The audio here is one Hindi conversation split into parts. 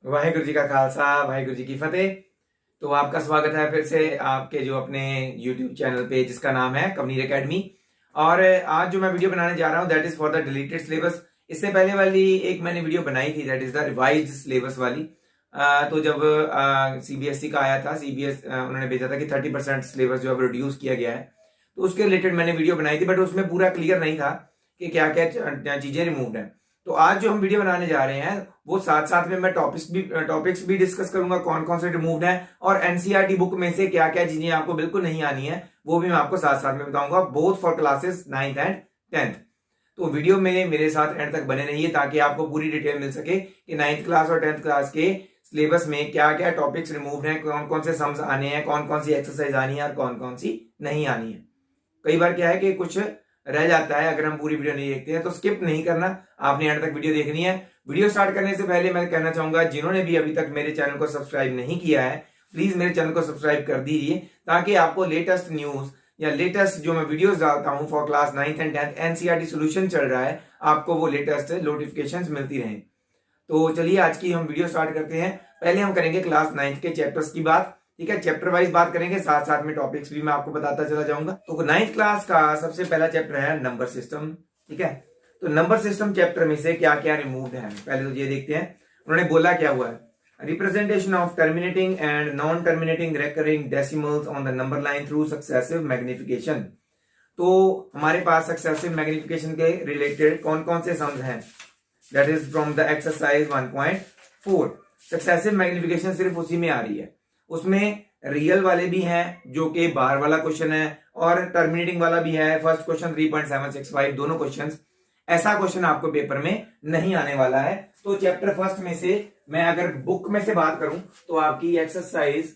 वाहिगुरु जी का खालसा, वाहिगुरु जी की फतेह। तो आपका स्वागत है फिर से आपके जो अपने YouTube चैनल पे जिसका नाम है कवनीर एकेडमी। और आज जो मैं वीडियो बनाने जा रहा हूँ that is for the deleted syllabus. इससे पहले वाली एक मैंने वीडियो बनाई थी that is the revised syllabus वाली। तो जब CBSE का आया था, CBS उन्होंने भेजा था कि 30% सिलेबस जो है रिड्यूस किया गया है, तो उसके रिलेटेड मैंने वीडियो बनाई थी, बट उसमें पूरा क्लियर नहीं था कि क्या क्या चीजें रिमूव्ड हैं। तो आज जो हम वीडियो बनाने जा रहे हैं वो साथ साथ में मैं टॉपिक्स भी डिस्कस करूंगा, कौन कौन से रिमूव्ड हैं, और एनसीईआरटी बुक में से क्या क्या चीजें आपको बिल्कुल नहीं आनी है वो भी मैं आपको साथ साथ में बताऊंगा, both for classes 9th and 10th। तो वीडियो में मेरे साथ एंड तक बने रहिए ताकि आपको पूरी डिटेल मिल सके कि 9th क्लास और 10th क्लास के सिलेबस में क्या क्या टॉपिक्स रिमूव्ड हैं, कौन कौन से सम्स आने हैं, कौन कौन सी एक्सरसाइज आनी है और कौन कौन सी नहीं आनी है। कई बार क्या है कि कुछ रह जाता है, अगर हम पूरी वीडियो नहीं देखते हैं तो स्किप नहीं करना, आपने एंड तक वीडियो देखनी है। वीडियो स्टार्ट करने से पहले मैं कहना चाहूंगा जिन्होंने भी अभी तक मेरे चैनल को सब्सक्राइब नहीं किया है प्लीज मेरे चैनल को सब्सक्राइब कर दीजिए ताकि आपको लेटेस्ट न्यूज या लेटेस्ट जो मैं वीडियोस डालता हूं for class 9th and 10th NCERT solution चल रहा है, आपको वो लेटेस्ट नोटिफिकेशंस मिलती रहें। तो चलिए आज की हम वीडियो स्टार्ट करते हैं। पहले हम करेंगे क्लास 9th के चैप्टर्स की बात, ठीक है, चैप्टर वाइज बात करेंगे, साथ साथ में टॉपिक्स भी मैं आपको बताता चला जाऊंगा। तो 9th क्लास का सबसे पहला चैप्टर है नंबर सिस्टम, ठीक है। तो नंबर सिस्टम चैप्टर में से क्या क्या रिमूव्ड है पहले तो ये देखते हैं। उन्होंने बोला क्या हुआ है, representation of terminating and non terminating recurring decimals on the number line through successive magnification. तो हमारे पास सक्सेसिव मैग्निफिकेशन के रिलेटेड कौन कौन से सम्स हैं, that is from the exercise 1.4। Successive magnification सिर्फ उसी में आ रही है, उसमें रियल वाले भी हैं जो कि बार वाला क्वेश्चन है और टर्मिनेटिंग वाला भी है। फर्स्ट क्वेश्चन 3.765 दोनों क्वेश्चंस, ऐसा क्वेश्चन आपको पेपर में नहीं आने वाला है। तो चैप्टर फर्स्ट में से मैं अगर बुक में से बात करूं तो आपकी एक्सरसाइज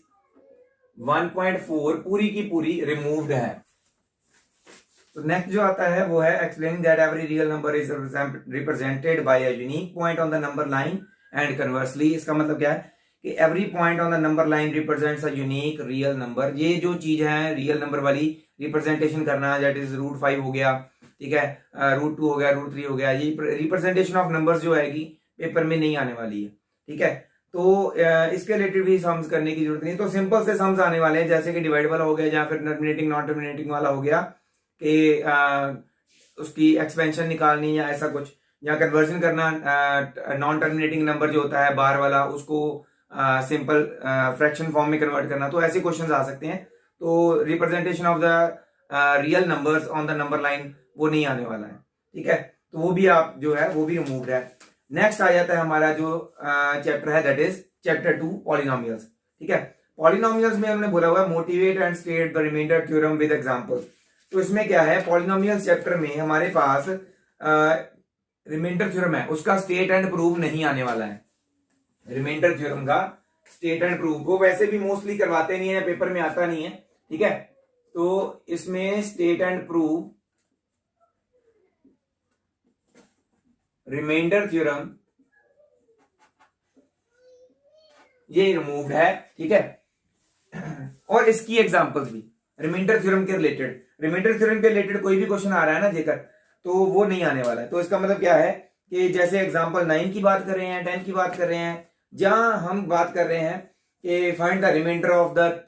1.4 पूरी की पूरी रिमूव्ड है। तो नेक्स्ट जो आता है वो है explaining that every real number is represented by a unique point on the number line and conversely. इसका मतलब क्या है कि every point on the number line represents a unique real number. ये जो चीज है रियल नंबर वाली रिप्रेजेंटेशन करना, दैट इज √5 हो गया, ठीक है, √2 हो गया, √3 हो गया, ये रिप्रेजेंटेशन ऑफ नंबर्स जो आएगी पेपर में नहीं आने वाली है, ठीक है। तो इसके रिलेटेड भी सम्स करने की जरूरत नहीं। तो सिंपल से सम्स आने वाले हैं जैसे कि डिवाइड वाला हो गया या फिर टर्मिनेटिंग नॉन टर्मिनेटिंग वाला हो गया कि उसकी एक्सपेंशन निकालनी या ऐसा कुछ, या कन्वर्जन करना, नॉन टर्मिनेटिंग नंबर जो होता है बार वाला उसको सिंपल फ्रैक्शन फॉर्म में कन्वर्ट करना। तो ऐसे क्वेश्चंस आ सकते हैं। तो representation of the real numbers on the number line वो नहीं आने वाला है, ठीक है। तो वो भी आप जो है वो भी रिमूव्ड है। नेक्स्ट आ जाता है हमारा जो चैप्टर है दैट इज चैप्टर 2 पॉलिनोमियल्स, ठीक है। पॉलिनोमियल्स में उन्होंने बोला हुआ है motivate and state the remainder theorem with example. तो इसमें क्या है, पॉलिनोमियल्स चैप्टर में हमारे पास रिमाइंडर थ्योरम है, उसका स्टेट एंड प्रूफ नहीं आने वाला है। रिमाइंडर थ्योरम का स्टेट एंड प्रूफ वो वैसे भी मोस्टली करवाते नहीं है, पेपर में आता नहीं है, ठीक है। तो इसमें state and proof remainder theorem ये रिमूव्ड है, ठीक है। और इसकी एग्जांपल्स भी रिमाइंडर थ्योरम के रिलेटेड, रिमाइंडर थ्योरम के रिलेटेड कोई भी क्वेश्चन आ रहा है ना जेकर, तो वो नहीं आने वाला है। तो इसका मतलब क्या है कि जैसे एग्जांपल 9 की बात कर रहे हैं, 10 की बात कर रहे हैं, जहां हम बात कर रहे हैं कि find the remainder of the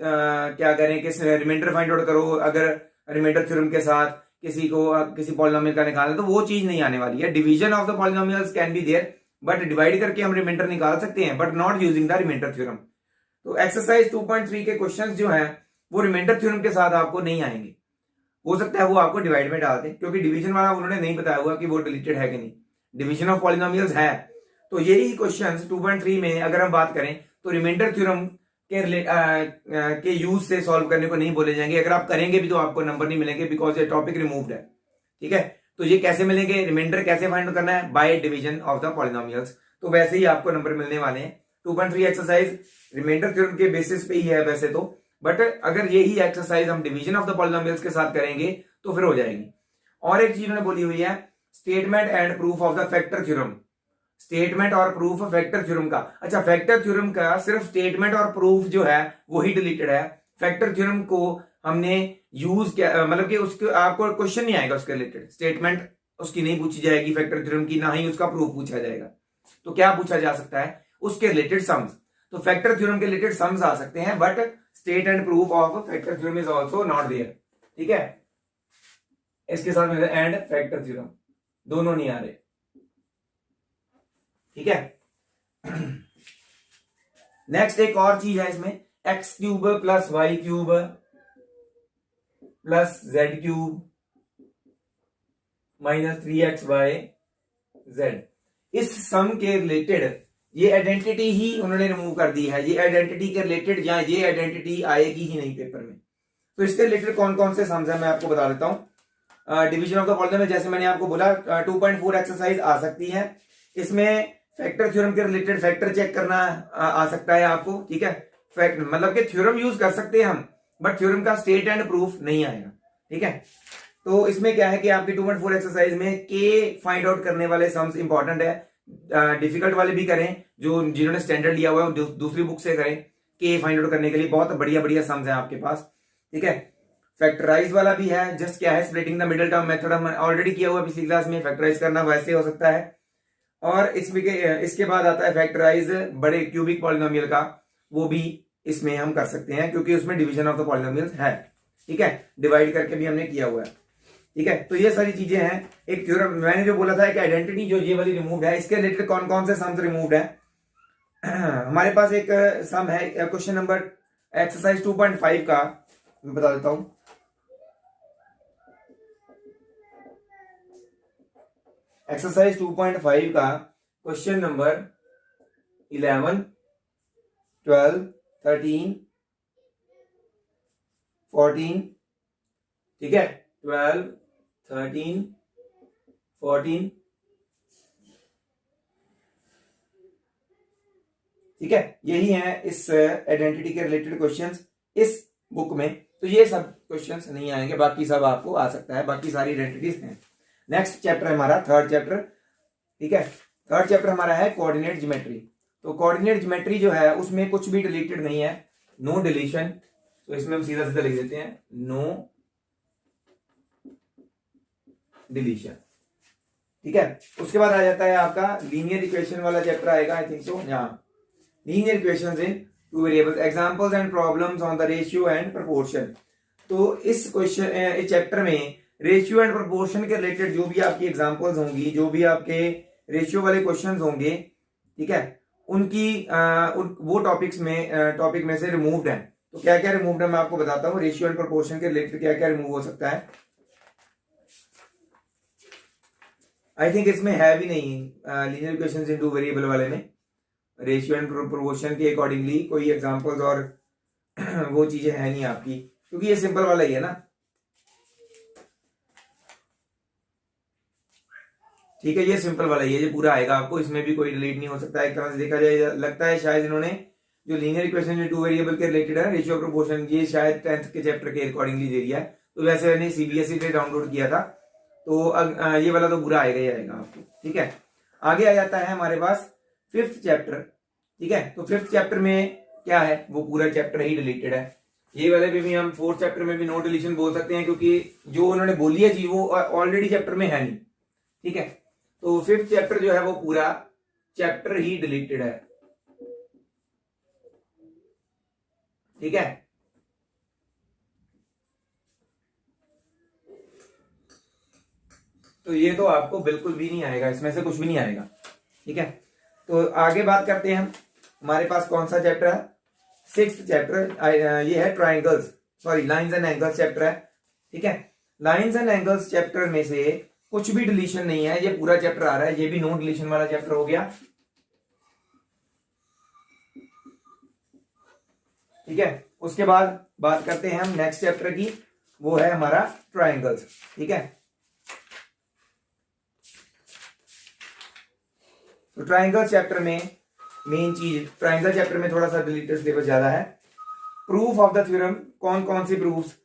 क्या करें कि रिमाइंडर फाइंड आउट करो, अगर रिमाइंडर थ्योरम के साथ किसी को किसी पॉलिनोमियल का निकालना, तो वो चीज नहीं आने वाली है। Division of the polynomials can be there, but divide करके हम रिमाइंडर निकाल सकते हैं but not using the remainder theorem. तो एक्सरसाइज 2.3 के क्वेश्चंस जो हैं वो रिमाइंडर थ्योरम के साथ आपको नहीं आएंगे, हो सकता है वो आपको डिवाइड में डाल दें, क्योंकि डिवीजन वाला उन्होंने नहीं बताया हुआ कि वो डिलीटेड है कि नहीं। डिवीजन ऑफ पॉलिनोमियल्स है, तो यही क्वेश्चंस 2.3 में अगर हम बात करें तो रिमाइंडर थ्योरम के यूज से सॉल्व करने को नहीं बोले जाएंगे। अगर आप करेंगे भी तो आपको नंबर नहीं मिलेंगे बिकॉज ये टॉपिक रिमूव्ड है, ठीक है। तो ये कैसे मिलेंगे, रिमाइंडर कैसे फाइंड करना है, by division of the polynomials. तो वैसे ही आपको नंबर मिलने वाले हैं। 2.3 एक्सरसाइज रिमाइंडर थ्योरम के बेसिस पे ही है वैसे तो, बट अगर यही एक्सरसाइज हम डिवीजन ऑफ द पॉलिनोमियल्स के साथ करेंगे तो फिर हो जाएगी। और एक चीज उन्होंने बोली हुई है statement and proof of the factor theorem, statement और प्रूफ फैक्टर थ्योरम का। अच्छा, फैक्टर थ्योरम का सिर्फ स्टेटमेंट और प्रूफ जो है वही डिलीटेड है। फैक्टर थ्योरम को हमने यूज किया, मतलब कि उसके आपको क्वेश्चन नहीं आएगा उसके रिलेटेड, स्टेटमेंट उसकी नहीं पूछी जाएगी फैक्टर थ्योरम की, ना ही उसका प्रूफ पूछा जाएगा। तो क्या पूछा जा सकता है, उसके रिलेटेड सम्स। तो फैक्टर थ्योरम के रिलेटेड सम्स आ सकते हैं, but state and proof of factor theorem is also not there. ठीक है, इसके साथ में एंड फैक्टर थ्योरम दोनों नहीं आ रहे। ठीक है। नेक्स्ट एक और चीज है इसमें, x cube plus y cube plus z cube minus 3xy z। इस सम के रिलेटेड ये आइडेंटिटी ही उन्होंने रिमूव कर दी है। ये आइडेंटिटी के रिलेटेड या ये आइडेंटिटी आएगी ही नहीं पेपर में। तो इसके रिलेटेड कौन कौन से सम्स है मैं आपको बता देता हूं। डिवीजन ऑफ द पॉलिनोमियल में जैसे मैंने आपको बोला 2.4 एक्सरसाइज आ सकती है। इसमें फैक्टर थ्योरम के रिलेटेड फैक्टर चेक करना आ सकता है आपको। ठीक है, फैक्ट मतलब कि थ्योरम यूज कर सकते हैं हम, बट थ्योरम का स्टेट एंड प्रूफ नहीं आएगा। ठीक है, तो इसमें क्या है कि आपकी 2.4 एक्सरसाइज में के फाइंड आउट करने वाले सम्स इंपॉर्टेंट है। डिफिकल्ट वाले भी करें, जो जिन्होंने स्टैंडर्ड लिया हुआ है दूसरी बुक से करें। के फाइंड आउट करने के लिए बहुत बढ़िया बढ़िया सम्स हैं आपके पास। ठीक है, फैक्टराइज वाला भी है। जस्ट क्या है, splitting the middle term method हम ऑलरेडी किया हुआ पिछली क्लास में। फैक्टराइज करना वैसे हो सकता है। और इसके बाद आता है फैक्टराइज बड़े क्यूबिक पॉलिनोमियल का, वो भी इसमें हम कर सकते हैं क्योंकि उसमें डिवीजन ऑफ द पॉलिनोमियल्स है। ठीक है, डिवाइड करके भी हमने किया हुआ है। ठीक है, तो ये सारी चीजें हैं। एक थ्योरम मैंने जो बोला था कि आइडेंटिटी जो ये वाली रिमूव्ड है, इसके रिलेटेड कौन कौन से सम्स रिमूव्ड है। हमारे पास एक सम है क्वेश्चन नंबर एक्सरसाइज 2.5 का, मैं बता देता हूं। एक्सरसाइज 2.5 का क्वेश्चन नंबर 11, 12, 13, 14। ठीक है, 12, 13, 14। ठीक है, यही है इस आइडेंटिटी के रिलेटेड क्वेश्चंस इस बुक में। तो ये सब क्वेश्चंस नहीं आएंगे, बाकी सब आपको आ सकता है, बाकी सारी आइडेंटिटीज हैं। नेक्स्ट चैप्टर है हमारा थर्ड चैप्टर। ठीक है, थर्ड चैप्टर हमारा है कोऑर्डिनेट ज्योमेट्री। तो कोऑर्डिनेट ज्योमेट्री जो है उसमें कुछ भी डिलीटेड नहीं है, नो डिलीशन। तो इसमें हम सीधा सीधा लिख देते हैं नो डिलीशन। ठीक है, उसके बाद आ जाता है आपका लीनियर इक्वेशन वाला चैप्टर आएगा, आई थिंक सो। यहाँ linear equations in two variables, examples and problems on the ratio and proportion. तो इस क्वेश्चन इस चैप्टर में रेशियो एंड प्रोपोर्शन के रिलेटेड जो भी आपकी एग्जांपल्स होंगी, जो भी आपके रेशियो वाले क्वेश्चंस होंगे, ठीक है, उनकी वो टॉपिक में से रिमूव्ड है। तो क्या क्या रिमूव्ड है मैं आपको बताता हूँ। रेशियो एंड प्रोपोर्शन के रिलेटेड क्या क्या रिमूव हो सकता है। आई थिंक इसमें है भी नहीं लीनियर इक्वेशंस इनटू वेरिएबल वाले में रेशियो एंड प्रोपोर्शन के अकॉर्डिंगली कोई एग्जांपल्स और वो चीजें है नहीं आपकी, क्योंकि ये सिंपल वाला ही है ना। ठीक है, ये सिंपल वाला ही है, ये पूरा आएगा आपको, इसमें भी कोई डिलीट नहीं हो सकता है। एक तरह से देखा जाए लगता है शायद इन्होंने जो linear equation in two variable के रिलेटेड है रेशियो प्रोपोर्शन, ये शायद 10th के चैप्टर के अकॉर्डिंगली दे दिया है। तो वैसे मैंने सीबीएसई पे डाउनलोड किया था, तो ये वाला तो पूरा आएगा ही आएगा आपको। ठीक है, आगे आ जाता है हमारे पास 5th चैप्टर। ठीक है, तो 5th चैप्टर में क्या है, वो पूरा चैप्टर ही डिलीटेड है। ये वाले भी हम 4th चैप्टर में भी नो डिलीशन बोल सकते हैं, क्योंकि जो उन्होंने बोली है जी वो ऑलरेडी चैप्टर में है नहीं। ठीक है, तो 5th चैप्टर जो है वो पूरा चैप्टर ही डिलीटेड है। ठीक है, तो ये तो आपको बिल्कुल भी नहीं आएगा, इसमें से कुछ भी नहीं आएगा। ठीक है, तो आगे बात करते हैं हम। हमारे पास कौन सा चैप्टर है, 6th चैप्टर। ये है triangles, sorry lines and angles chapter है। ठीक है, लाइंस एंड एंगल्स चैप्टर में से कुछ भी डिलीशन नहीं है, ये पूरा चैप्टर आ रहा है। ये भी नो डिलीशन वाला चैप्टर हो गया। ठीक है, उसके बाद बात करते हैं हम नेक्स्ट चैप्टर की, वो है हमारा ट्राइंगल्स। ठीक है, तो ट्राइंगल चैप्टर में मेन चीज, ट्राइंगल चैप्टर में थोड़ा सा डिलीटेड सिलेबस ज्यादा है। प्रूफ ऑफ द थ्योरम, कौन कौन सी प्रूफ्स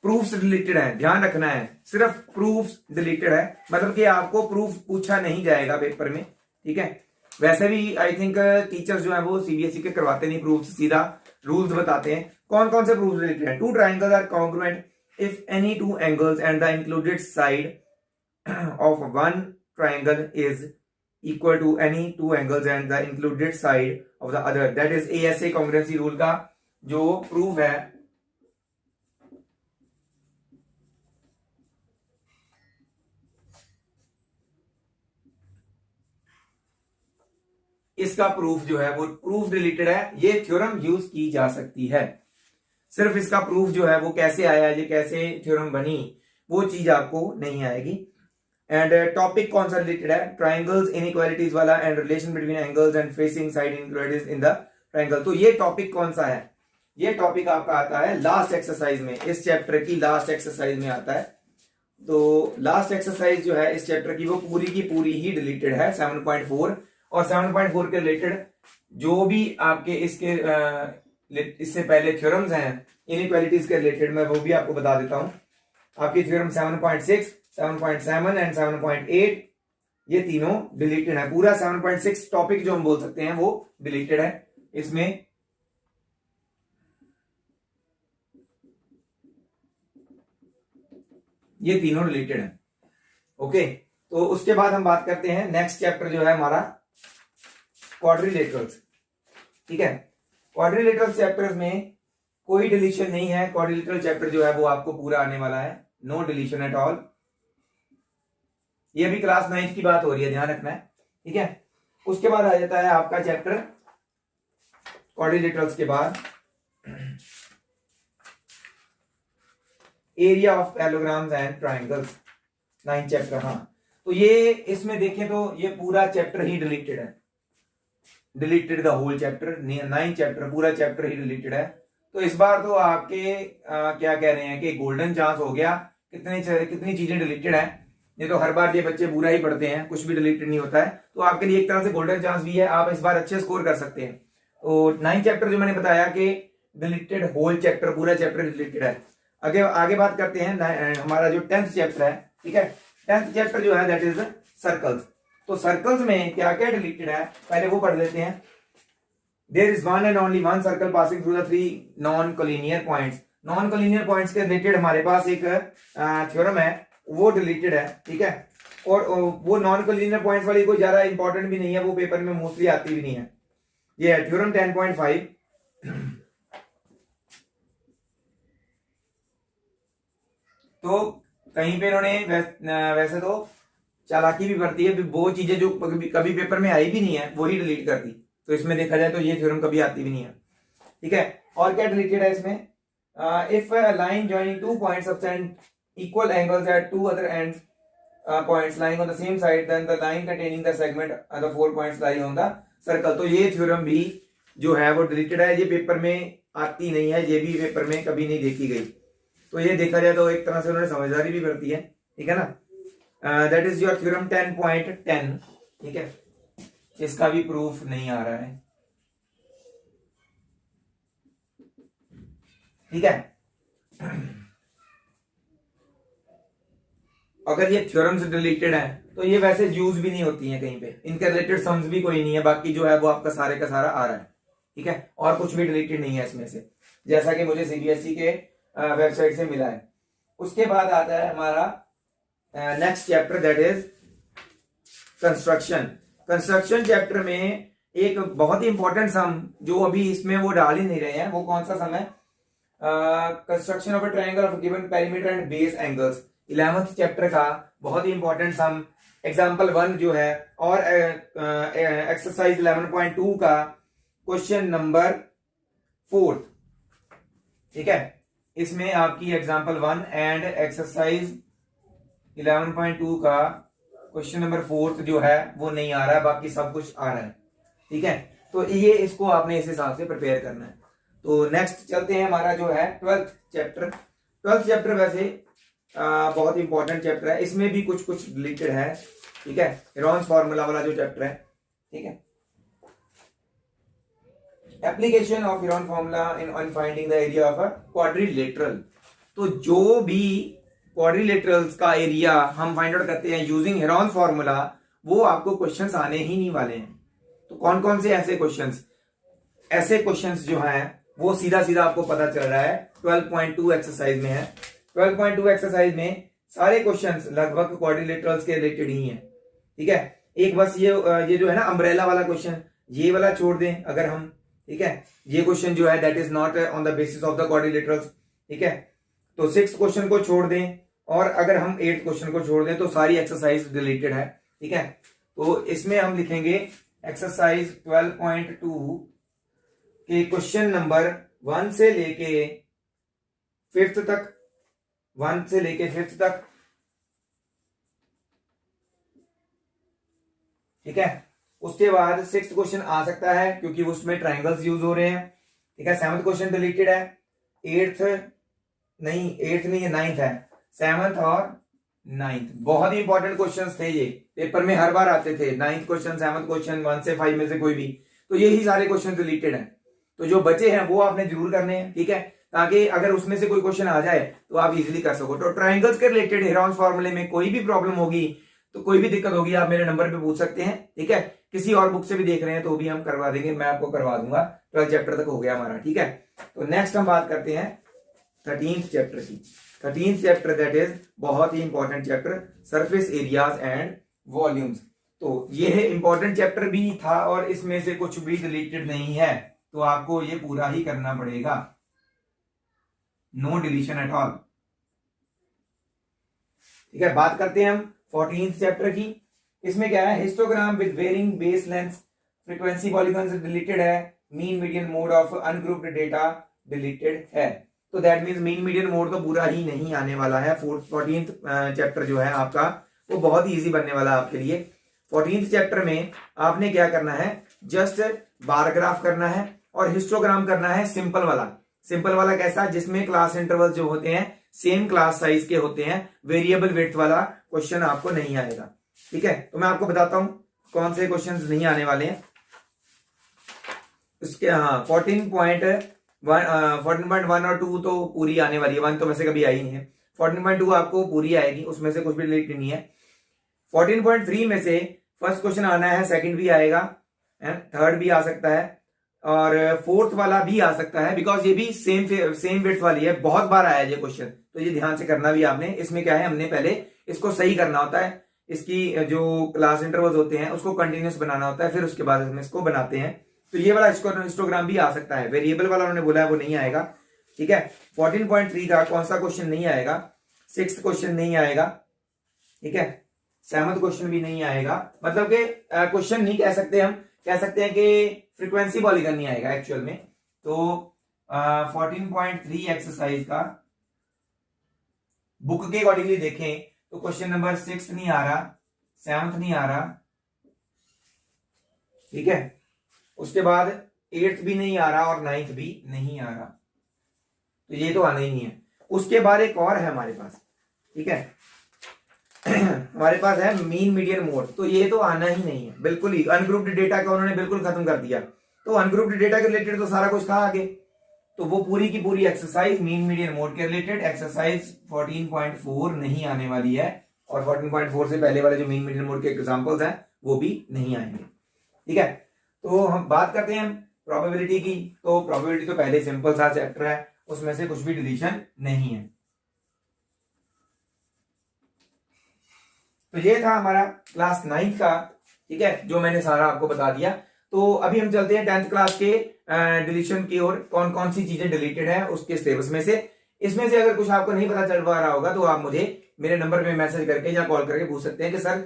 प्रूफ्स डिलीटेड है, ध्यान रखना है, सिर्फ प्रूफ्स डिलीटेड है, मतलब कि आपको प्रूफ पूछा नहीं जाएगा पेपर में। ठीक है, वैसे भी आई थिंक टीचर्स जो है वो सीबीएसई के करवाते नहीं प्रूफ, सीधा रूल्स बताते हैं। कौन कौन से प्रूफ रिलेटेड है। 2 triangles are congruent if any 2 angles and the included side of 1 triangle is equal to any two angles and the included side of the other, that is ASA congruency rule का जो प्रूफ है। इसका प्रूफ जो है वो प्रूफ रिलेटेड है, ये थ्योरम यूज की जा सकती है। सिर्फ इसका प्रूफ जो है वो कैसे आया, ये कैसे थ्योरम बनी, वो चीज आपको नहीं आएगी। एंड टॉपिक कौन सा रिलेटेड है, ट्राइंगल्स इनइक्वालिटीज वाला and relation between angles and facing side inequalities in the triangle. तो ये टॉपिक कौन सा है, ये टॉपिक आपका आता है लास्ट एक्सरसाइज में, इस चैप्टर की लास्ट एक्सरसाइज में आता है। तो लास्ट एक्सरसाइज जो है इस चैप्टर की वो पूरी की पूरी ही डिलीटेड है 7.4, और 7.4 के रिलेटेड जो भी आपके इससे पहले थ्योरम्स हैं इनइक्वालिटीज के रिलेटेड, मैं वो भी आपको बता देता हूं। आपकी थ्योरम 7.6, 7.7 एंड 7.8 ये तीनों डिलीटेड है। पूरा 7.6 टॉपिक जो हम बोल सकते हैं वो डिलीटेड है। इसमें ये तीनों रिलेटेड है। ओके, तो उसके बाद हम बात करते हैं नेक्स्ट चैप्टर जो है हमारा क्वाड्रिलेटरल्स। ठीक है, क्वाड्रिलेटरल चैप्टर में कोई डिलीशन नहीं है। क्वाड्रिलेटरल चैप्टर जो है वो आपको पूरा आने वाला है, नो डिलीशन एट ऑल। ये भी क्लास 9 की बात हो रही है, ध्यान रखना है। ठीक है, उसके बाद आ जाता है आपका चैप्टर क्वाड्रिलेटरल्स के बाद area of parallelograms and triangles, 9th chapter. हाँ, तो ये इसमें देखें तो ये पूरा चैप्टर ही डिलीटेड है, deleted the whole chapter, 9th chapter पूरा चैप्टर ही डिलीटेड है। तो इस बार तो आपके क्या कह रहे हैं कि गोल्डन चांस हो गया, कितनी चीजें डिलीटेड है। ये तो हर बार ये बच्चे बुरा ही पढ़ते हैं, कुछ भी डिलीटेड नहीं होता है। तो आपके लिए एक तरह से गोल्डन चांस भी है, आप इस बार अच्छे स्कोर कर सकते हैं। तो 9th चैप्टर जो मैंने बताया कि डिलीटेड होल चैप्टर, पूरा चैप्टर डिलीटेड है। आगे बात करते हैं हमारा जो 10th चैप्टर है। ठीक है, 10th चैप्टर जो है दैट इज सर्कल्स। तो सर्कल्स में क्या क्या डिलीटेड है पहले वो पढ़ लेते हैं। There is one and only one circle passing through the 3 non collinear points. Non collinear points के रिलेटेड हमारे पास एक थ्योरम है, वो डिलीटेड है। ठीक है, और वो नॉन कोलिनियर पॉइंट्स वाली कोई ज्यादा इंपॉर्टेंट भी नहीं है, वो पेपर में मोस्टली आती भी नहीं है। ये है थ्योरम 10.5। तो कहीं पे इन्होंने वैसे तो चालाकी भी बरती है, वो चीजें जो कभी पेपर में आई भी नहीं है वही डिलीट कर दी। तो इसमें देखा जाए तो ये थ्योरम कभी आती भी नहीं है। ठीक है, और क्या डिलीटेड है इसमें, if line joining 2 points subtend equal angles at 2 other ends points lying on the same side then the line containing the segment the 4 points lying on the circle. तो ये थ्योरम भी जो है वो डिलीटेड है, ये पेपर में आती नहीं है, ये भी पेपर में कभी नहीं देखी गई। तो ये देखा जाए तो एक तरह से उन्होंने समझदारी भी बरती है। ठीक है ना, दैट इज योर थ्योरम 10.10। ठीक है, इसका भी प्रूफ नहीं आ रहा है। ठीक है, अगर ये थ्योरम्स डिलीटेड है तो ये वैसे यूज भी नहीं होती हैं कहीं पे, इनके रिलेटेड सम्स भी कोई नहीं है, बाकी जो है वो आपका सारे का सारा आ रहा है। ठीक है, और कुछ भी डिलीटेड नहीं है इसमें से, जैसा कि मुझे सीबीएसई के वेबसाइट से मिला है। उसके बाद आता है हमारा next chapter that is construction. Construction chapter में एक बहुत ही इंपॉर्टेंट सम जो अभी इसमें वो डाल ही नहीं रहे हैं, वो कौन सा सम है, construction of a triangle of given perimeter and base angles, 11th chapter का बहुत ही इंपॉर्टेंट सम, एग्जांपल 1 जो है, और एक्सरसाइज 11.2 का क्वेश्चन नंबर 4। ठीक है, इसमें आपकी एग्जांपल 1 एंड एक्सरसाइज 11.2 का क्वेश्चन नंबर 4 जो है वो नहीं आ रहा है, बाकी सब कुछ आ रहा है। ठीक है, तो ये इसको आपने इस हिसाब से प्रिपेयर करना है। तो नेक्स्ट चलते हैं, हमारा जो है 12th चैप्टर। 12th चैप्टर वैसे बहुत इंपॉर्टेंट चैप्टर है, इसमें भी कुछ कुछ रिलेटेड है। ठीक है, हेरोन्स फार्मूला वाला जो चैप्टर है। ठीक है, application of Heron formula in finding the area of a quadrilateral. तो जो भी क्वाड्रिलेटरल्स का एरिया हम फाइंड आउट करते हैं यूजिंग हेरोन फार्मूला, वो आपको क्वेश्चंस आने ही नहीं वाले हैं। तो कौन कौन से ऐसे क्वेश्चंस जो हैं वो सीधा सीधा आपको पता चल रहा है 12.2 एक्सरसाइज में है। 12.2 एक्सरसाइज में सारे क्वेश्चंस लगभग क्वाड्रिलेटरल्स के रिलेटेड ही हैं। ठीक है, एक बस ये जो है ना अम्ब्रेला वाला क्वेश्चन, ये वाला छोड़ दें अगर हम, ठीक है, ये क्वेश्चन जो है that is not on the basis of the quadrilaterals, ठीक है। तो 6th क्वेश्चन को छोड़ दें और अगर हम 8th क्वेश्चन को छोड़ दें तो सारी एक्सरसाइज डिलीटेड है, ठीक है। तो इसमें हम लिखेंगे एक्सरसाइज 12.2 के क्वेश्चन नंबर 1 से लेके 5th तक, 1 से लेके 5th तक, ठीक है। उसके बाद 6th क्वेश्चन आ सकता है क्योंकि उसमें ट्राइंगल्स यूज हो रहे हैं, ठीक है। 7th क्वेश्चन डिलीटेड है, 8th नहीं है, 9th है, 7th और 9th बहुत ही इंपॉर्टेंट क्वेश्चंस थे, ये पेपर में हर बार आते थे। 9th क्वेश्चन, 7th क्वेश्चन, 1 से 5 में से कोई भी, तो यही सारे क्वेश्चन डिलीटेड हैं। तो जो बचे हैं वो आपने जरूर करने हैं, ठीक है, ताकि अगर उसमें से कोई क्वेश्चन आ जाए तो आप इजीली कर सको। तो ट्राइंगल्स के रिलेटेड हेरॉन्स फॉर्मूले में कोई भी प्रॉब्लम होगी, तो कोई भी दिक्कत होगी, आप मेरे नंबर पे पूछ सकते हैं, ठीक है। किसी और बुक से भी देख रहे हैं तो भी हम करवा देंगे, मैं आपको करवा दूंगा। 12 चैप्टर तक हो गया हमारा, ठीक है। तो नेक्स्ट हम बात करते हैं 13th चैप्टर की। 13th चैप्टर दैट इज बहुत ही important chapter, surface areas and volumes. तो ये है इंपॉर्टेंट चैप्टर भी था और इसमें से कुछ भी डिलीटेड नहीं है, तो आपको ये पूरा ही करना पड़ेगा, नो डिलीशन एट ऑल, ठीक है। बात करते हैं हम 14th चैप्टर की। इसमें क्या है, histogram with varying base length frequency polygons deleted है, mean median mode of ungrouped data deleted है। तो that means mean median mode तो पूरा ही नहीं आने वाला है। 14th चैप्टर जो है आपका वो बहुत ही इजी बनने वाला है आपके लिए। 14th चैप्टर में आपने क्या करना है, जस्ट बार ग्राफ करना है और हिस्टोग्राम करना है सिंपल वाला। सिंपल वाला कैसा, जिसमें क्लास इंटरवल जो होते हैं सेम क्लास साइज के होते हैं, वेरिएबल विड्थ वाला क्वेश्चन आपको नहीं आएगा, ठीक है। तो मैं आपको बताता हूं कौन से क्वेश्चंस नहीं आने वाले हैं उसके। हाँ, 14.1 और 2 तो पूरी आने वाली है, 1 तो वैसे कभी आई नहीं है। 14.2 आपको पूरी आएगी, उसमें से कुछ भी रिलेटेड नहीं है। 14.3 में से फर्स्ट क्वेश्चन आना है, सेकंड भी आएगा, थर्ड भी आ सकता है और 4th वाला भी आ सकता है, बिकॉज ये भी सेम विड्थ वाली है, बहुत बार आया ये क्वेश्चन, तो ये ध्यान से करना भी आपने। इसमें क्या है, हमने पहले इसको सही करना होता है, इसकी जो क्लास इंटरवल्स होते हैं उसको कंटिन्यूस बनाना होता है, फिर उसके बाद हम इसको बनाते हैं। तो ये वाला हिस्टोग्राम भी आ सकता है, वेरिएबल वाला उन्होंने बोला है वो नहीं आएगा, ठीक है। 14.3 का कौन सा क्वेश्चन नहीं आएगा, 6th क्वेश्चन नहीं आएगा, ठीक है, 7th क्वेश्चन भी नहीं आएगा। मतलब कि क्वेश्चन नहीं कह सकते, हम कह सकते हैं कि फ्रीक्वेंसी पॉलीगॉन नहीं आएगा एक्चुअल में। तो 14.3 एक्सरसाइज का बुक के अकॉर्डिंगली देखें तो क्वेश्चन नंबर 6 नहीं आ रहा, 7th नहीं आ रहा, ठीक है। उसके बाद 8th भी नहीं आ रहा और 9th भी नहीं आ रहा, तो ये तो आना ही नहीं है। उसके बाद एक और है हमारे पास, ठीक है, हमारे पास है मीन मीडियन मोड, तो ये तो आना ही नहीं है बिल्कुल ही। अनग्रुप्ड डेटा का उन्होंने बिल्कुल खत्म कर दिया, तो अनग्रुप्ड डेटा के रिलेटेड तो सारा कुछ था आगे, तो वो पूरी की पूरी एक्सरसाइज मीन मीडियन मोड के रिलेटेड एक्सरसाइज 14.4 नहीं आने वाली है, और 14.4 से पहले वाले जो मीन मीडियन मोड के एग्जांपल्स हैं वो भी नहीं आएंगे, ठीक है। तो हम बात करते हैं प्रोबेबिलिटी की। तो प्रोबेबिलिटी तो पहले सिंपल सा चैप्टर है, उसमें से कुछ भी डिलीशन नहीं है। तो ये था हमारा क्लास 9th का, ठीक है, जो मैंने सारा आपको बता दिया। तो अभी हम चलते हैं 10th क्लास के डिलीशन की ओर, कौन कौन सी चीजें डिलीटेड है उसके सिलेबस में से। इसमें से अगर कुछ आपको नहीं पता चल पा रहा होगा तो आप मुझे मेरे नंबर पे मैसेज करके या कॉल करके पूछ सकते हैं कि सर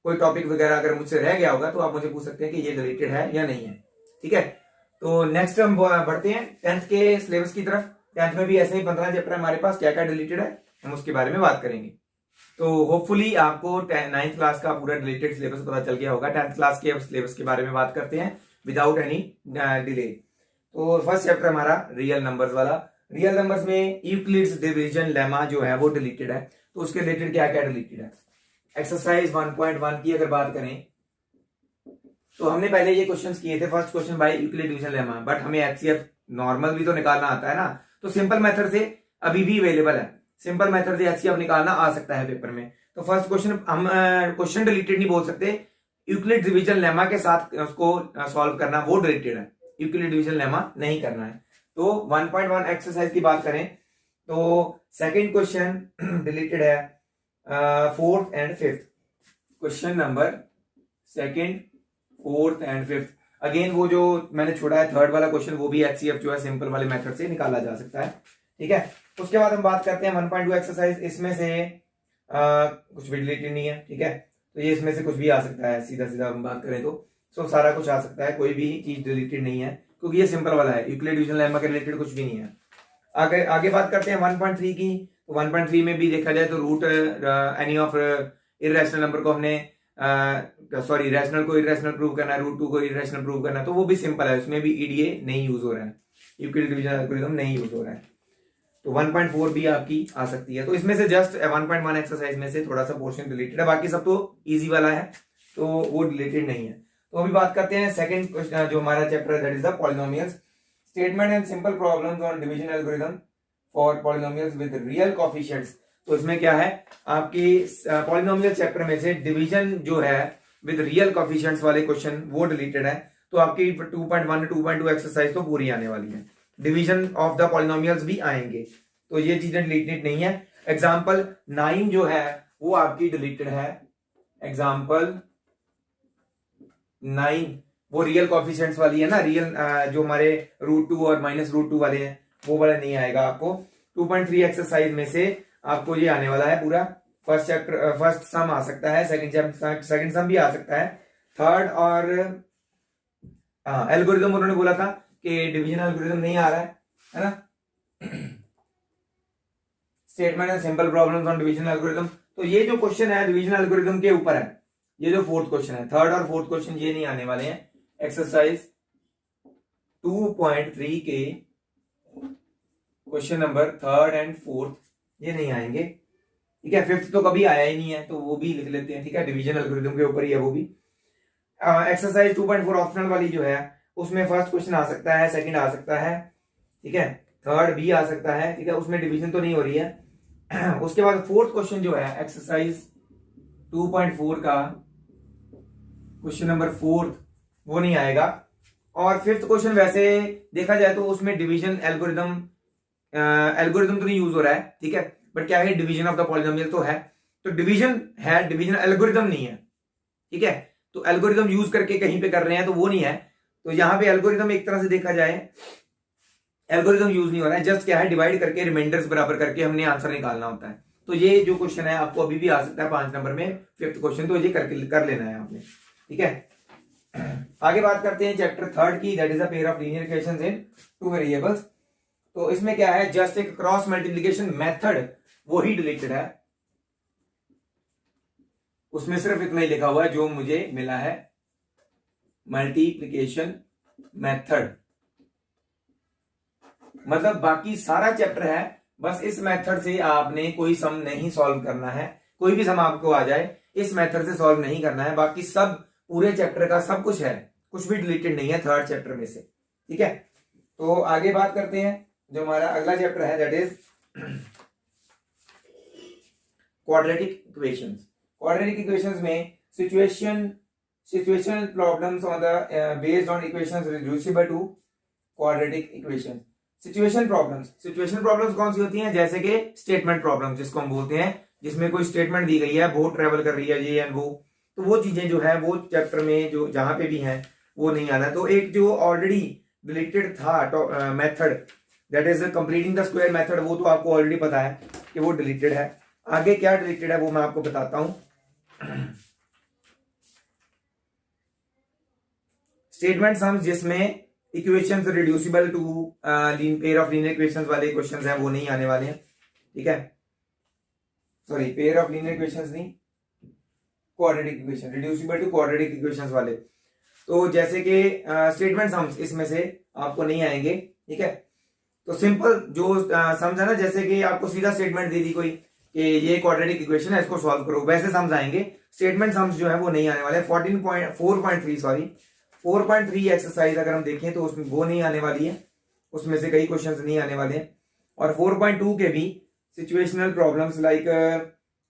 कोई टॉपिक वगैरह अगर मुझसे रह गया होगा तो आप मुझे पूछ सकते हैं कि ये डिलीटेड है या नहीं है, ठीक है। तो नेक्स्ट हम बढ़ते हैं 10th के सिलेबस की तरफ। 10th में भी ऐसे ही 15 चैप्टर हमारे पास, क्या क्या डिलीटेड है हम उसके बारे में बात करेंगे। तो होपफुली आपको 9th क्लास का पूरा डिलीटेड सिलेबस पता चल गया होगा। 10th क्लास के सिलेबस के बारे में बात करते हैं विदाउट एनी डिले। तो फर्स्ट चैप्टर हमारा रियल नंबर्स वाला। रियल नंबर्स में यूक्लिड्स डिवीजन लेमा जो है वो डिलीटेड है, तो उसके रिलेटेड क्या क्या डिलीटेड है। एक्सरसाइज 1.1 की अगर बात करें तो हमने पहले ये क्वेश्चंस किए थे, first question by Euclid division lemma, but हमें एचसीएफ नॉर्मल भी तो निकालना आता है ना, तो सिंपल मेथड से अभी भी अवेलेबल है, सिंपल मेथड से एचसीएफ निकालना आ सकता है पेपर में। तो फर्स्ट क्वेश्चन हम क्वेश्चन डिलीटेड नहीं बोल सकते, यूक्लिड डिवीजन लेमा के साथ उसको सॉल्व करना वो डिलीटेड है, यूक्लिड डिवीजन लेमा नहीं करना है। तो 1.1 एक्सरसाइज की बात करें तो सेकंड क्वेश्चन डिलीटेड है, 4th and 5th। Question number second, fourth and fifth. Again वो जो मैंने छोड़ा है थर्ड वाला क्वेश्चन, वो भी एचसीएफ जो है सिंपल वाले मेथड से निकाला जा सकता है। ठीक है, उसके बाद हम बात करते हैं 1.2 एक्सरसाइज। इसमें से कुछ भी डिलीटेड नहीं है। ठीक है, तो ये इसमें से कुछ भी आ सकता है, सीधा सीधा हम बात करें तो सारा कुछ आ सकता है, कोई भी चीज डिलीटेड नहीं है, क्योंकि ये सिंपल वाला है, यूक्लिड डिवीजन लेमा के रिलेटेड कुछ भी नहीं है। आगे आगे बात करते हैं 1.3 की। तो 1.3 में भी देखा जाए तो root any of irrational number को हमने सॉरी रैशनल को इरेशनल प्रूव करना है, रूट 2 को इरेशनल प्रूव करना है, तो वो भी सिंपल है, उसमें भी ईडीए नहीं यूज हो रहा है, यूक्लिड डिवीजन एल्गोरिथम नहीं यूज हो रहा है। तो 1.4 भी आपकी आ सकती है। तो इसमें से जस्ट 1.1 एक्सरसाइज में से थोड़ा सा पोर्शन डिलीटेड है, बाकी सब तो इजी वाला है, तो वो डिलीटेड नहीं है। तो अभी बात करते हैं सेकंड क्वेश्चन जो हमारा चैप्टर है, that is the polynomials, statement and simple problems on division algorithm for polynomials with real coefficients. तो इसमें क्या है, आपकी पॉलिनोमियल चैप्टर में से डिवीजन जो है विद रियल कोएफिशिएंट्स वाले क्वेश्चन वो डिलीटेड है। तो आपकी 2.1 2.2 एक्सरसाइज तो पूरी आने वाली है, डिवीजन ऑफ द पॉलिनोमियल्स भी आएंगे, तो ये चीजें डिलीटेड नहीं है। एग्जाम्पल 9 जो है वो आपकी डिलीटेड है, एग्जाम्पल 9 वो रियल कोएफिशिएंट्स वाली है ना, रियल जो हमारे √2 और -√2 वाले हैं, वो वाला नहीं आएगा आपको। 2.3 एक्सरसाइज में से आपको ये आने वाला है पूरा। फर्स्ट चैप्टर फर्स्ट सम आ सकता है, सेकंड सम भी आ सकता है, थर्ड और एल्गोरिथम उन्होंने बोला था कि डिवीजन एल्गोरिथम नहीं आ रहा है ना। Statement and simple problems on division algorithm, तो ये जो क्वेश्चन है डिवीजन एल्गोरिथम के ऊपर है, ये जो फोर्थ क्वेश्चन है, थर्ड और फोर्थ क्वेश्चन ये नहीं आने वाले हैं। एक्सरसाइज 2.3 के question number third and fourth ये नहीं आएंगे। ठीक है, फिफ्थ तो कभी आया ही नहीं है, तो वो भी लिख लेते हैं। ठीक है, डिवीजन एल्गोरिथम के ऊपर ही है वो भी। एक्सरसाइज 2.4 ऑप्शनल वाली जो है उसमें फर्स्ट क्वेश्चन आ सकता है, सेकंड आ सकता है, ठीक है, थर्ड भी आ सकता है। ठीक है, उसमें डिवीजन तो नहीं हो रही है। उसके बाद फोर्थ क्वेश्चन जो है एक्सरसाइज 2.4 का क्वेश्चन नंबर फोर्थ वो नहीं आएगा। और फिफ्थ क्वेश्चन वैसे देखा जाए तो उसमें डिवीजन एल्गोरिथम तो नहीं यूज हो रहा है। ठीक है, बट क्या है, डिवीजन ऑफ द पॉलिनोमियल तो है, तो डिवीजन है, डिवीजन एल्गोरिथम नहीं है। ठीक है, तो एल्गोरिथम यूज करके कहीं पे कर रहे हैं तो वो नहीं है। तो यहां पे एल्गोरिथम एक तरह से देखा जाए एल्गोरिथम यूज नहीं हो रहा है, जस्ट क्या है, डिवाइड करके रिमाइंडर्स बराबर करके हमने आंसर निकालना होता है। तो ये जो क्वेश्चन है आपको अभी भी आ सकता है 5 नंबर में, फिफ्थ क्वेश्चन, तो ये कर लेना है आपने। ठीक है, आगे बात करते हैं चैप्टर थर्ड की, that is a pair of linear equations in two variables. तो इसमें क्या है, जस्ट एक क्रॉस मल्टीप्लिकेशन मेथड वो ही डिलीटेड है, उसमें सिर्फ इतना ही लिखा हुआ है जो मुझे मिला है, मल्टीप्लिकेशन मेथड, मतलब बाकी सारा चैप्टर है, बस इस मेथड से आपने कोई सम नहीं सॉल्व करना है, कोई भी सम आपको आ जाए इस मेथड से सॉल्व नहीं करना है, बाकी सब पूरे चैप्टर का सब कुछ है, कुछ भी डिलीटेड नहीं है थर्ड चैप्टर में से। ठीक है, तो आगे बात करते हैं, जो हमारा अगला चैप्टर है that is quadratic equations. Quadratic equations में situational problems on the based on equations reducible to quadratic equations. Situation problems कौन सी होती हैं, जैसे कि स्टेटमेंट प्रॉब्लम जिसको हम बोलते हैं, जिसमें कोई स्टेटमेंट दी गई है, वो ट्रेवल कर रही है ये एंड वो, तो वो चीजें जो है वो चैप्टर में जो जहां पे भी हैं वो नहीं आना। तो एक जो ऑलरेडी डिलीटेड था method, that is completing the square method, वो तो आपको ऑलरेडी पता है कि वो डिलीटेड है। आगे क्या डिलीटेड है वो मैं आपको बताता हूं। स्टेटमेंट सम्स जिसमें equations reducible to pair of linear equations वाले क्वेश्चंस हैं वो नहीं आने वाले हैं। ठीक है, sorry pair of linear equations नहीं, quadratic equation, reducible to quadratic equations वाले। तो जैसे कि स्टेटमेंट सम्स इसमें से आपको नहीं आएंगे। ठीक है, तो सिंपल जो सम्स है ना, जैसे कि आपको सीधा स्टेटमेंट दे दी कोई कि ये क्वाड्रेटिक इक्वेशन है, इसको सॉल्व करो, वैसे सम्स आएंगे। स्टेटमेंट सम्स जो है वो नहीं आने वाले। 4.3 एक्सरसाइज अगर हम देखें तो उसमें वो नहीं आने वाली है, उसमें से कई क्वेश्चंस नहीं आने वाले हैं। और 4.2 के भी सिचुएशनल प्रॉब्लम्स लाइक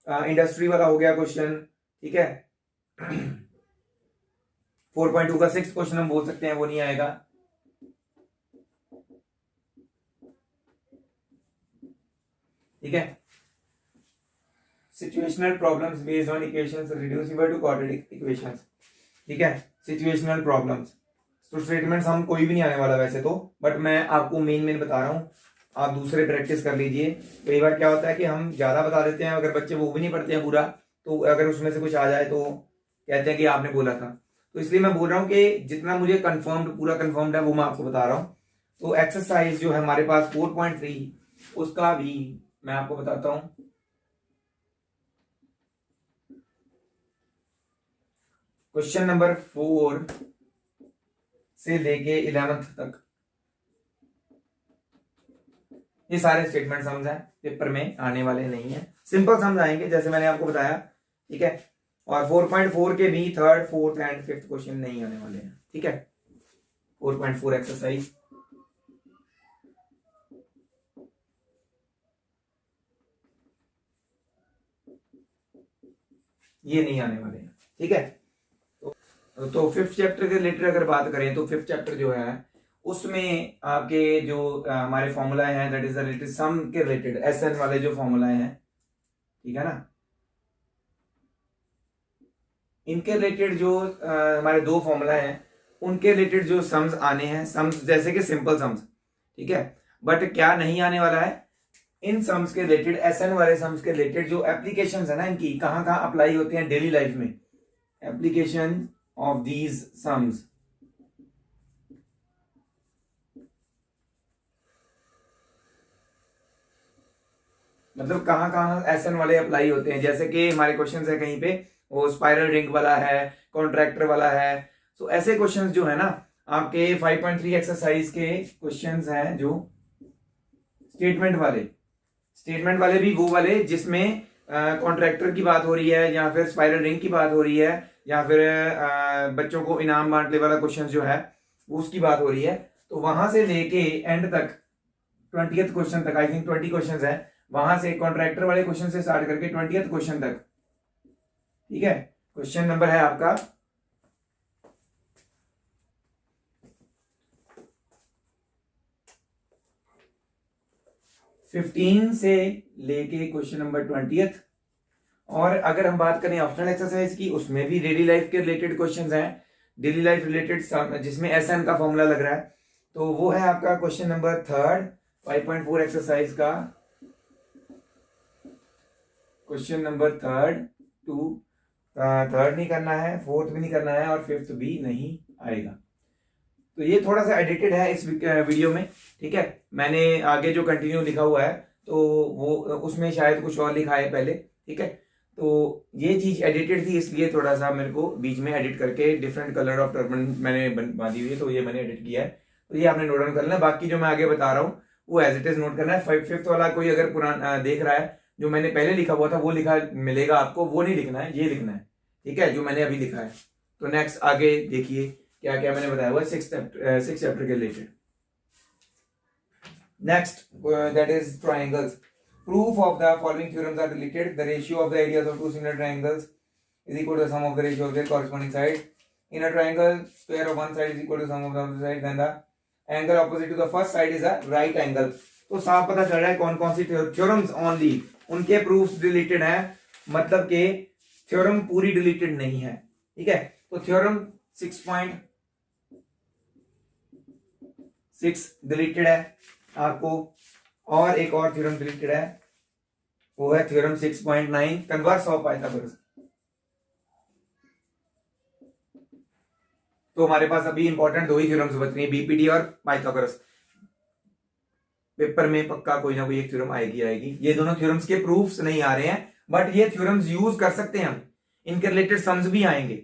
इंडस्ट्री वाला हो गया क्वेश्चन। ठीक है, 4.2 का 6th क्वेश्चन हम बोल सकते हैं वो नहीं आएगा। ठीक है, situational problems based on equations reducible to quadratic equations. ठीक है, सिचुएशनल प्रॉब्लम्स। तो स्टेटमेंट्स हम कोई भी नहीं आने वाला वैसे तो, बट मैं आपको मेन बता रहा हूँ, आप दूसरे प्रैक्टिस कर लीजिए। कई बार क्या होता है कि हम ज्यादा बता देते हैं, अगर बच्चे वो भी नहीं पढ़ते हैं पूरा, तो अगर उसमें से कुछ आ जाए तो कहते हैं कि आपने बोला था। तो इसलिए मैं बोल रहा हूँ कि जितना मुझे कंफर्म्ड, पूरा कंफर्म्ड है वो मैं आपको बता रहा हूँ। तो एक्सरसाइज जो है हमारे पास 4.3, उसका भी मैं आपको बताता हूँ। क्वेश्चन नंबर 4 से लेके 11th तक ये सारे स्टेटमेंट सम्स हैं, पेपर में आने वाले नहीं है, सिंपल सम्स आएंगे जैसे मैंने आपको बताया। ठीक है, और 4.4 के भी third, fourth and fifth question नहीं आने वाले हैं। ठीक है, 4.4 एक्सरसाइज ये नहीं आने वाले हैं। ठीक है, तो फिफ्थ चैप्टर के रिलेटेड अगर बात करें तो फिफ्थ चैप्टर जो है उसमें आपके जो हमारे फॉर्मूला हैं, दैट इज रिलेटेड सम के रिलेटेड एसएन वाले जो फॉर्मूला हैं, ठीक है ना, इनके रिलेटेड जो हमारे दो फॉर्मूला हैं उनके रिलेटेड जो सम्स आने हैं, सम्स जैसे कि सिंपल सम्स, ठीक है, बट क्या नहीं आने वाला है, इन सम्स के रिलेटेड, एसएन वाले सम्स के रिलेटेड जो एप्लीकेशंस है ना, इनकी कहां कहां अप्लाई होते हैं डेली लाइफ में, एप्लीकेशन ऑफ दीज सम्स, मतलब कहां कहां एसएन वाले अप्लाई होते हैं। जैसे कि हमारे क्वेश्चन है कहीं पे वो स्पाइरल रिंग वाला है, कॉन्ट्रैक्टर वाला है, तो ऐसे क्वेश्चंस जो है ना आपके 5.3 एक्सरसाइज के क्वेश्चंस हैं जो स्टेटमेंट वाले भी वो वाले जिसमें कॉन्ट्रैक्टर की बात हो रही है, या फिर स्पाइरल रिंग की बात हो रही है, या फिर बच्चों को इनाम बांटने वाला क्वेश्चन जो है वो उसकी बात हो रही है। तो वहां से लेके एंड तक 20th क्वेश्चन तक, आई थिंक 20 क्वेश्चन है, वहां से कॉन्ट्रैक्टर वाले क्वेश्चन से स्टार्ट करके 20th क्वेश्चन तक। ठीक है, क्वेश्चन नंबर है आपका 15 से लेके क्वेश्चन नंबर 20th। और अगर हम बात करें ऑप्शनल एक्सरसाइज की, उसमें भी डेली लाइफ के रिलेटेड क्वेश्चंस हैं, डेली लाइफ रिलेटेड जिसमें एसएन का फॉर्मूला लग रहा है, तो वो है आपका क्वेश्चन नंबर 3 5.4 एक्सरसाइज का क्वेश्चन नंबर 3 नहीं करना है, 4th भी नहीं करना है, और 5th भी नहीं आएगा। तो ये थोड़ा सा एडिटेड है इस वीडियो में। ठीक है, मैंने आगे जो कंटिन्यू लिखा हुआ है तो वो उसमें शायद कुछ और लिखा है पहले। ठीक है, तो ये चीज एडिटेड थी, इसलिए थोड़ा सा मेरे को बीच में एडिट करके डिफरेंट कलर ऑफ टर्बन मैंने बांधी हुई है, तो ये मैंने एडिट किया है, तो ये आपने नोट डाउन करना है। बाकी जो मैं आगे बता रहा हूँ वो एज इट इज नोट करना है। 5th वाला कोई अगर पुराना देख रहा है, जो मैंने पहले लिखा हुआ था वो लिखा मिलेगा आपको, वो नहीं लिखना है, ये लिखना है। ठीक है, जो मैंने अभी लिखा है। तो नेक्स्ट आगे देखिए क्या क्या मैंने बताया हुआ है 6th चैप्टर के related. Next that is triangles. Proof of the following theorems are related. The ratio of the areas of two similar triangles is equal to the sum of the ratio of their corresponding side. In a triangle, square of one side is equal to the sum of the other side. Then the angle opposite to the first side is a right angle. तो साफ पता चल रहा है कौन कौन सी थ्योरम्स ओनली उनके प्रूफ्स डिलीटेड है, मतलब के थ्योरम पूरी डिलीटेड नहीं है। ठीक है, तो थ्योरम 6.6 डिलीटेड है आपको, और एक और थ्योरम डिलीटेड है, वो है थ्योरम 6.9 कन्वर्स ऑफ पाइथागोरस। तो हमारे पास अभी इंपॉर्टेंट दो ही थ्योरम्स बच रही हैं, बीपीडी और पाइथागोरस। पेपर में पक्का कोई ना कोई एक थ्योरम आएगी। ये दोनों थ्योरम्स के प्रूफ्स नहीं आ रहे हैं, बट ये थ्योरम्स यूज कर सकते हैं हम, इनके रिलेटेड सम्स भी आएंगे।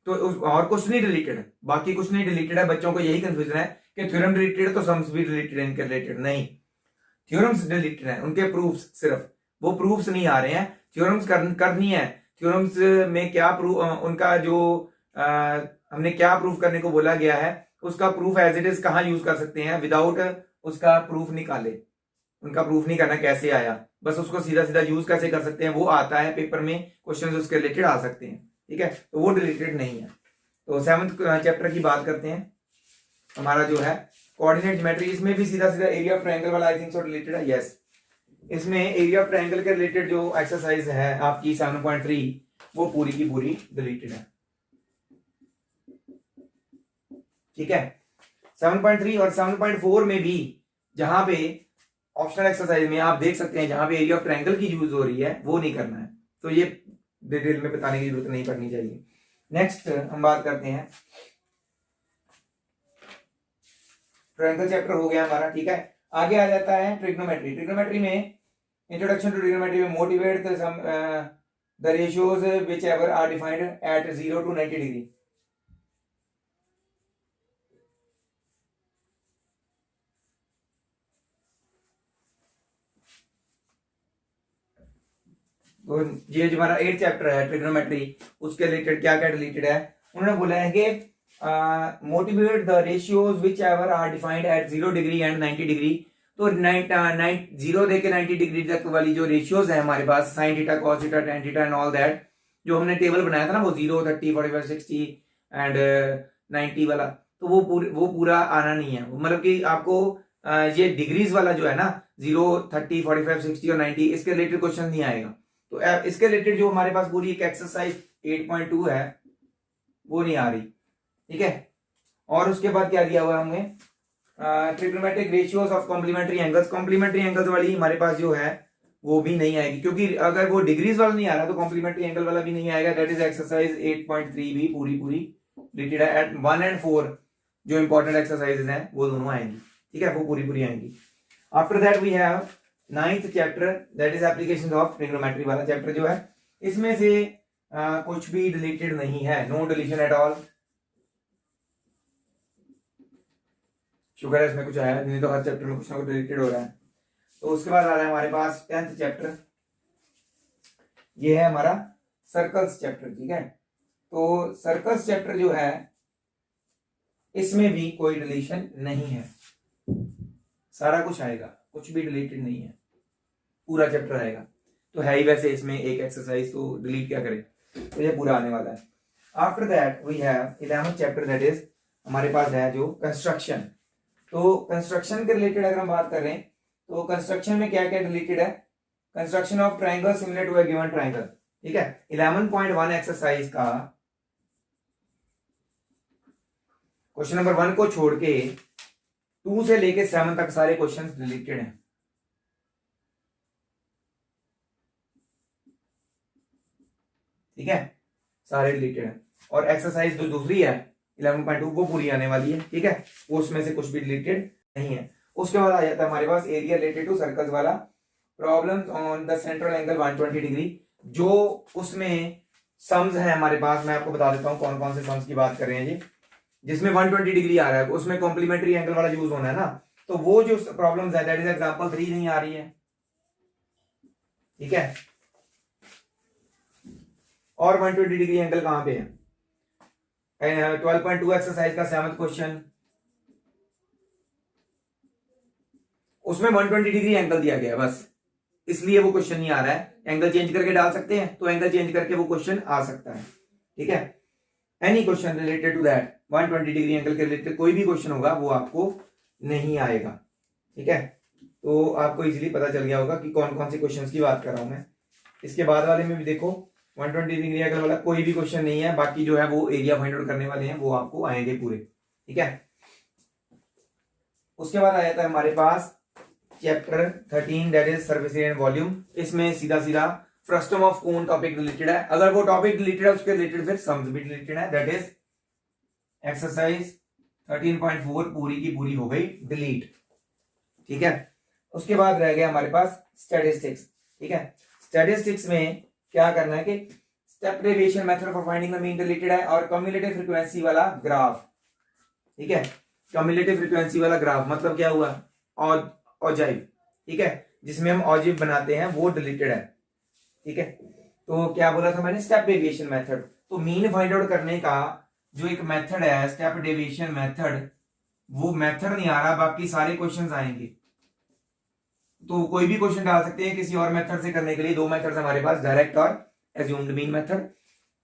तो और कुछ नहीं डिलीटेड है, बाकी कुछ नहीं डिलीटेड है। बच्चों को यही कंफ्यूजन है कि थ्योरम डिलीटेड है तो सम्स भी डिलीटेड है, इनके रिलेटेड नहीं, थ्योरम्स डिलीटेड है, उनके प्रूफ्स सिर्फ वो प्रूफ्स नहीं आ रहे हैं। थ्योरम्स करनी है, थ्योरम्स में क्या प्रूफ, उनका जो हमने क्या प्रूफ करने को बोला गया है उसका प्रूफ एज इट इज कहां यूज कर सकते हैं विदाउट उसका प्रूफ निकाले। उनका प्रूफ नहीं करना कैसे आया, बस उसको सीधा सीधा यूज कैसे कर सकते हैं वो आता है पेपर में, क्वेश्चन उसके रिलेटेड आ सकते हैं। ठीक है, तो वो डिलीटेड नहीं है। तो 7th चैप्टर की बात करते हैं, हमारा जो है कोऑर्डिनेट ज्योमेट्री, इसमें भी सीधा सीधा एरिया ऑफ ट्रायंगल वाला आई थिंक सो रिलेटेड है। यस, इसमें एरिया ऑफ ट्रायंगल के रिलेटेड जो एक्सरसाइज है आपकी 7.3 वो पूरी की पूरी डिलीटेड है। ठीक है। 7.3 और 7.4 में भी जहां पे ऑप्शनल एक्सरसाइज में आप देख सकते हैं जहां पे एरिया ऑफ ट्रायंगल की यूज हो रही है वो नहीं करना है, तो ये डिटेल में बताने की जरूरत नहीं पड़नी चाहिए। नेक्स्ट हम बात करते हैं, ट्रायंगल चैप्टर हो गया हमारा, ठीक है। आगे आ जाता है ट्रिग्नोमेट्री। ट्रिग्नोमेट्री में इंट्रोडक्शन टू ट्रिग्नोमेट्री में motivate the ratios whichever are defined at 0 to 90 degree. तो ये जो हमारा 8th चैप्टर है ट्रिग्नोमेट्री, उसके रिलेटेड क्या क्या रिलेटेड है, उन्होंने बोला है कि motivate the ratios whichever are defined at 0 degree and 90 degree. तो 0 लेके 90 डिग्री तक वाली जो रेशियोज है हमारे पास, sine theta, cos theta, tan theta and all that, जो हमने टेबल बनाया था ना, वो 0, 30, 45, 60 एंड 90 वाला, तो वो पूरा आना नहीं है। मतलब कि आपको ये डिग्रीज वाला जो है ना, 0, 30, 45, 60 और 90, इसके रिलेटेड क्वेश्चन नहीं आएगा। तो इसके रिलेटेड जो हमारे पास पूरी एक एक्सरसाइज 8.2 है वो नहीं आ रही, ठीक है। और उसके बाद क्या दिया हुआ है हमने, trigonometric ratios of complementary angles. Complementary angles वाली हमारे पास जो है वो भी नहीं आएगी, क्योंकि अगर वो डिग्रीज वाला नहीं आ रहा तो कॉम्प्लीमेंट्री एंगल वाला भी नहीं आएगा। दैट इज एक्सरसाइज 8.3 भी पूरी रिलेटेड है। एट 1 and 4 जो इंपॉर्टेंट एक्सरसाइजेज हैं वो दोनों आएंगी, ठीक है, वो पूरी आएंगी। After that we have 9th chapter, that is applications of trigonometry वाला चैप्टर जो है, इसमें से कुछ भी डिलीटेड नहीं है, नो डिलीशन एट ऑल। शुक्र है इसमें कुछ आया, नहीं तो हर चैप्टर में कुछ ना कुछ डिलीटेड हो रहा है। तो उसके बाद आ रहा है हमारे पास 10th चैप्टर, ये है हमारा सर्कल्स चैप्टर, ठीक है। तो सर्कल्स चैप्टर जो है इसमें भी कोई डिलीशन नहीं है, सारा कुछ आएगा, कुछ भी डिलीटेड नहीं है, पूरा चैप्टर आएगा। तो है ही वैसे इसमें एक एक्सरसाइज, तो डिलीट क्या करें, तो ये पूरा आने वाला है। After that we have 11th chapter, that is हमारे पास है जो कंस्ट्रक्शन। तो कंस्ट्रक्शन के रिलेटेड अगर हम बात करें तो कंस्ट्रक्शन में क्या क्या रिलेटेड है, construction of triangle similar to a given triangle, ठीक है। 11.1 एक्सरसाइज का क्वेश्चन नंबर 1 को छोड़ के 2 से लेके 7 तक सारे क्वेश्चंस रिलेटेड हैं, ठीक है, सारे रिलेटेड हैं। और एक्सरसाइज जो दूसरी है 11.2 वो पूरी आने वाली है, ठीक है, वो उसमें से कुछ भी रिलेटेड नहीं है। उसके बाद आ जाता है हमारे पास एरिया रिलेटेड टू सर्कल्स वाला, problems on the central angle 120 degree. जो उसमें सम्स है हमारे पास, मैं आपको बता देता हूं कौन कौन से सम्स की बात कर रहे हैं जी। जिसमें 120 डिग्री आ रहा है उसमें कॉम्प्लीमेंट्री एंगल वाला यूज होना है ना, तो वो जो प्रॉब्लम्स है दैट इज एग्जांपल 3 नहीं आ रही है, ठीक है। और 120 डिग्री एंगल कहां पे है, 12.2 एक्सरसाइज का 7th क्वेश्चन, उसमें 120 डिग्री एंगल दिया गया है बस, इसलिए वो क्वेश्चन नहीं आ रहा है। एंगल चेंज करके डाल सकते हैं तो एंगल चेंज करके वो क्वेश्चन आ सकता है, ठीक है। Any question related to that 120 degree angle के रिलेटेड कोई भी क्वेश्चन होगा वो आपको नहीं आएगा, ठीक है। तो आपको इजीली पता चल गया होगा कि कौन कौन से क्वेश्चंस की बात कर रहा हूं मैं। इसके बाद वाले में भी देखो 120 डिग्री एंगल वाला कोई भी क्वेश्चन नहीं है, बाकी जो है वो एरिया फाइंड आउट करने वाले हैं वो आपको आएंगे पूरे, ठीक है। उसके बाद आ जाता है हमारे पास chapter 13, that is surface area and volume. इसमें सीधा सीधा frustum of cone topic related है, अगर वो टॉपिक रिलेटेड है उसके रिलेटेड फिर सम्स भी रिलेटेड है, दैट इज एक्सरसाइज 13.4 पूरी की पूरी हो गई डिलीट, ठीक है। उसके बाद रह गया हमारे पास स्टैटिस्टिक्स, ठीक है। स्टैटिस्टिक्स में क्या करना है कि step deviation method for finding the mean related है, और कम्युलेटिव फ्रीक्वेंसी वाला ग्राफ, ठीक है। कम्युलेटिव फ्रीक्वेंसी वाला ग्राफ मतलब क्या हुआ, ऑजिव, ठीक है, जिसमें हम ऑजिव बनाते हैं वो डिलीटेड है, ठीक है। तो क्या बोला था मैंने, स्टेप डेविएशन मेथड। तो मीन फाइंड आउट करने का जो एक मेथड है स्टेप डेविएशन मेथड, वो मेथड नहीं आ रहा, बाकी सारे क्वेश्चंस आएंगे। तो कोई भी क्वेश्चन डाल सकते हैं किसी और मेथड से करने के लिए, 2 मेथड्स हमारे पास, डायरेक्ट और एज्यूम्ड मीन मेथड,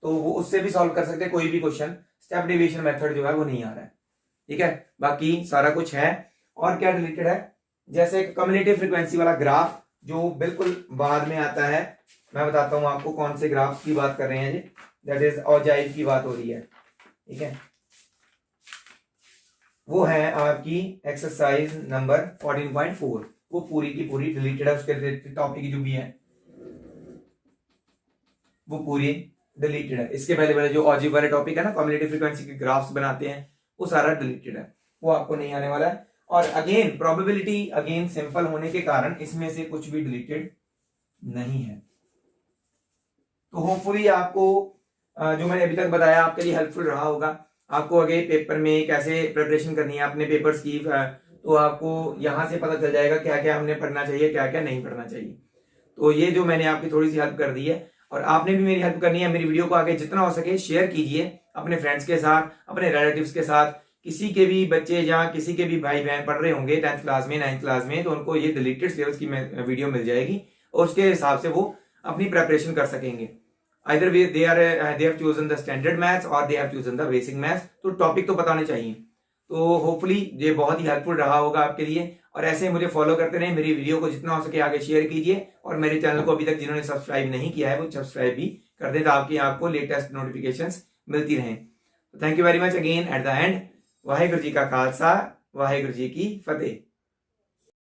तो वो उससे भी सॉल्व कर सकते हैं कोई भी क्वेश्चन। स्टेप डेविएशन मेथड जो है वो नहीं आ रहा है, ठीक है, बाकी सारा कुछ है। और क्या रिलेटेड है, जैसे कम्युलेटिव फ्रीक्वेंसी वाला ग्राफ जो बिल्कुल बाद में आता है, मैं बताता हूं आपको कौन से ग्राफ की बात कर रहे हैं जी, दैट इज ऑजाइव की बात हो रही है, ठीक है। वो है आपकी एक्सरसाइज नंबर 14.4। वो पूरी की पूरी डिलीटेड है, उसके रिलेटेड टॉपिक जो भी है वो पूरी डिलीटेड है। इसके पहले वाले जो ऑजिव वाले टॉपिक है ना, कम्युलेटिव फ्रीक्वेंसी के ग्राफ्स बनाते हैं, वो सारा डिलीटेड है, वो आपको नहीं आने वाला है। और अगेन प्रोबेबिलिटी अगेन सिंपल होने के कारण इसमें से कुछ भी डिलीटेड नहीं है। तो होपफुली आपको जो मैंने अभी तक बताया आपके लिए हेल्पफुल रहा होगा। आपको आगे पेपर में कैसे प्रिपरेशन करनी है अपने पेपर्स की, तो आपको यहां से पता चल जाएगा क्या क्या हमने पढ़ना चाहिए, क्या क्या नहीं पढ़ना चाहिए। तो ये जो मैंने आपकी थोड़ी सी हेल्प कर दी है, और आपने भी मेरी हेल्प करनी है। मेरी वीडियो को आगे जितना हो सके शेयर कीजिए अपने फ्रेंड्स के साथ, अपने रिलेटिव्स के साथ। किसी के भी बच्चे या किसी के भी भाई बहन पढ़ रहे होंगे 10th क्लास में, 9th क्लास में, तो उनको ये डिलीटेड सिलेबस की वीडियो मिल जाएगी और उसके हिसाब से वो अपनी प्रेपरेशन कर सकेंगे। Either way they have chosen the standard maths or they have chosen the basic maths, तो टॉपिक तो बताने चाहिए। तो होपफुली ये बहुत ही हेल्पफुल रहा होगा आपके लिए। और ऐसे ही मुझे फॉलो करते रहे, मेरी वीडियो को जितना हो सके आगे शेयर कीजिए, और मेरे चैनल को अभी तक जिन्होंने सब्सक्राइब नहीं किया है वो सब्सक्राइब भी कर दें ताकि आपको लेटेस्ट नोटिफिकेशंस मिलती रहें। Thank you very much again at the end. Waheguru ji का खालसा, वाहेगुरु जी की फतेह।